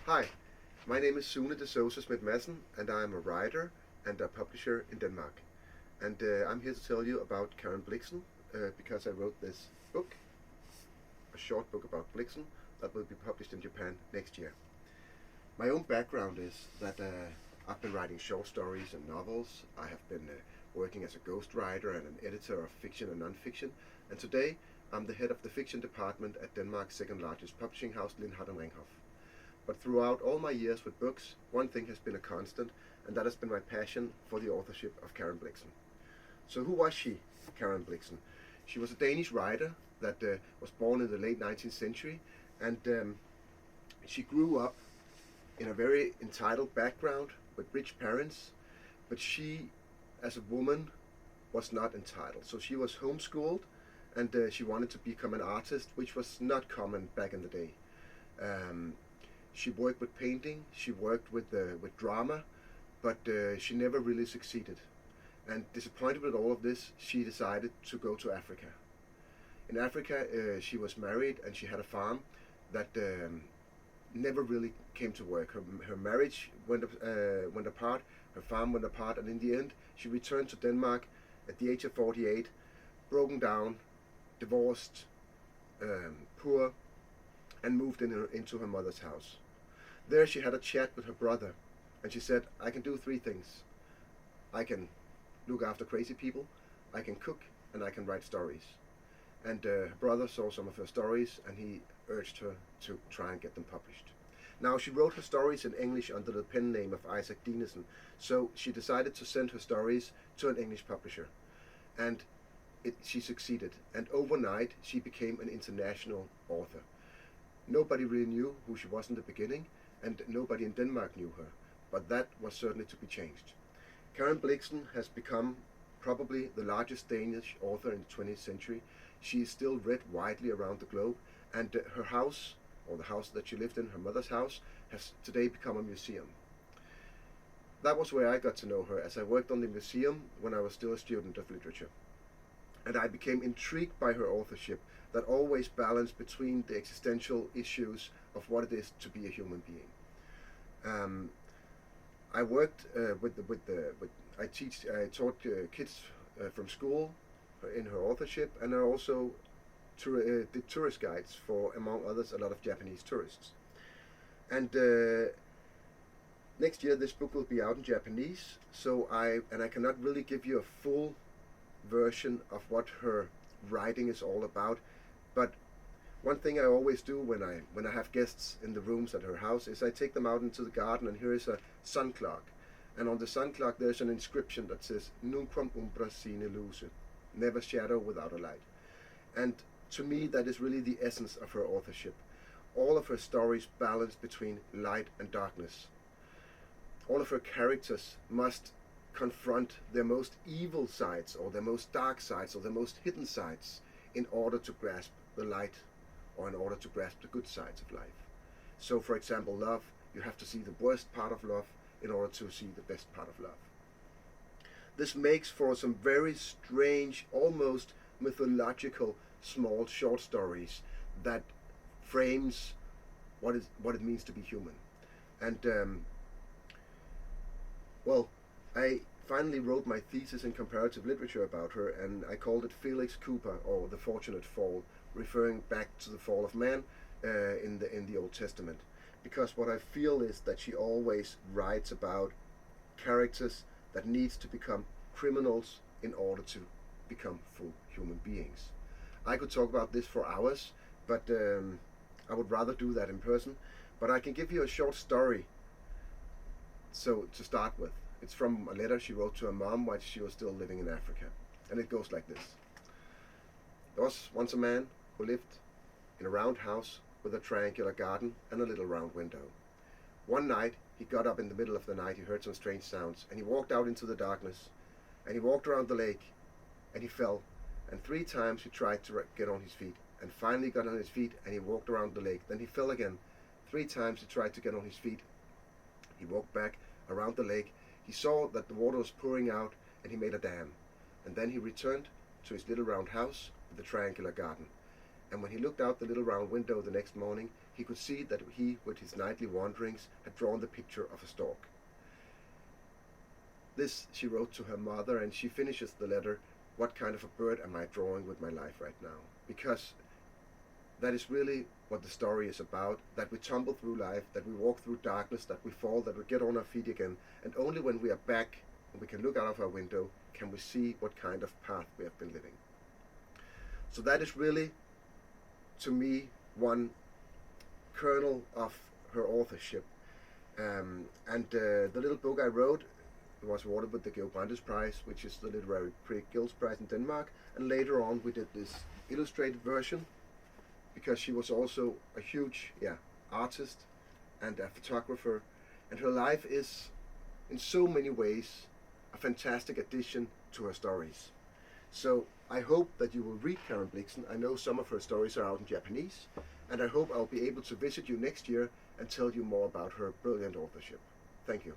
Hi, my name is Sune de Souza Smith Madsen, and I am a writer and a publisher in Denmark. And I'm here to tell you about Karen Blixen because I wrote this book, a short book about Blixen that will be published in Japan next year. My own background is that I've been writing short stories and novels. I have been working as a ghostwriter and an editor of fiction and non-fiction. And today I'm the head of the fiction department at Denmark's second largest publishing house, Lindhardt and Ringhof. But throughout all my years with books, one thing has been a constant, and that has been my passion for the authorship of Karen Blixen. So who was she, Karen Blixen? She was a Danish writer that was born in the late 19th century, and she grew up in a very entitled background with rich parents, but she, as a woman, was not entitled. So she was homeschooled, and she wanted to become an artist, which was not common back in the day. She worked with painting, she worked with drama, but she never really succeeded. And disappointed with all of this, she decided to go to Africa. In Africa, she was married and she had a farm that never really came to work. Her marriage went apart, her farm went apart, and in the end, she returned to Denmark at the age of 48, broken down, divorced, poor, and moved into her mother's house. There she had a chat with her brother, and she said, I can do three things. I can look after crazy people, I can cook, and I can write stories. And her brother saw some of her stories, and he urged her to try and get them published. Now, she wrote her stories in English under the pen name of Isaac Dinesen, so she decided to send her stories to an English publisher. And she succeeded, and overnight she became an international author. Nobody really knew who she was in the beginning, and nobody in Denmark knew her, but that was certainly to be changed. Karen Blixen has become probably the largest Danish author in the 20th century. She is still read widely around the globe, and her house, or the house that she lived in, her mother's house, has today become a museum. That was where I got to know her, as I worked on the museum when I was still a student of literature. And I became intrigued by her authorship that always balanced between the existential issues of what it is to be a human being. I worked I taught kids from school in her authorship, and I also did tourist guides for, among others, a lot of Japanese tourists. And next year this book will be out in Japanese, so I cannot really give you a full version of what her writing is all about, but one thing I always do when I have guests in the rooms at her house is I take them out into the garden, and here is a sun clock, and on the sun clock there's an inscription that says Nunquam umbra sine luce, never shadow without a light. And to me that is really the essence of her authorship. All of her stories balance between light and darkness. All of her characters must confront their most evil sides, or their most dark sides, or their most hidden sides, in order to grasp the light, or in order to grasp the good sides of life. So, for example, love, you have to see the worst part of love in order to see the best part of love. This makes for some very strange, almost mythological, small short stories that frames what it means to be human. And well, I finally wrote my thesis in comparative literature about her, and I called it Felix Cooper, or The Fortunate Fall, referring back to the fall of man in the Old Testament. Because what I feel is that she always writes about characters that needs to become criminals in order to become full human beings. I could talk about this for hours, but I would rather do that in person. But I can give you a short story, so to start with. It's from a letter she wrote to her mom while she was still living in Africa. And it goes like this. There was once a man who lived in a round house with a triangular garden and a little round window. One night, he got up in the middle of the night, he heard some strange sounds, and he walked out into the darkness, and he walked around the lake, and he fell, and 3 times he tried to get on his feet, and finally got on his feet, and he walked around the lake. Then he fell again. 3 times he tried to get on his feet. He walked back around the lake. He saw that the water was pouring out, and he made a dam. And then he returned to his little round house with the triangular garden. And when he looked out the little round window the next morning, he could see that he, with his nightly wanderings, had drawn the picture of a stork. This she wrote to her mother, and she finishes the letter, "What kind of a bird am I drawing with my life right now?" Because that is really what the story is about, that we tumble through life, that we walk through darkness, that we fall, that we get on our feet again, and only when we are back and we can look out of our window can we see what kind of path we have been living. So that is really, to me, one kernel of her authorship. The little book I wrote was awarded with the Georg Brandes Prize, which is the Literary Guild's Prize in Denmark, and later on we did this illustrated version, because she was also a huge artist and a photographer, and her life is in so many ways a fantastic addition to her stories. So I hope that you will read Karen Blixen. I know some of her stories are out in Japanese, and I hope I'll be able to visit you next year and tell you more about her brilliant authorship. Thank you.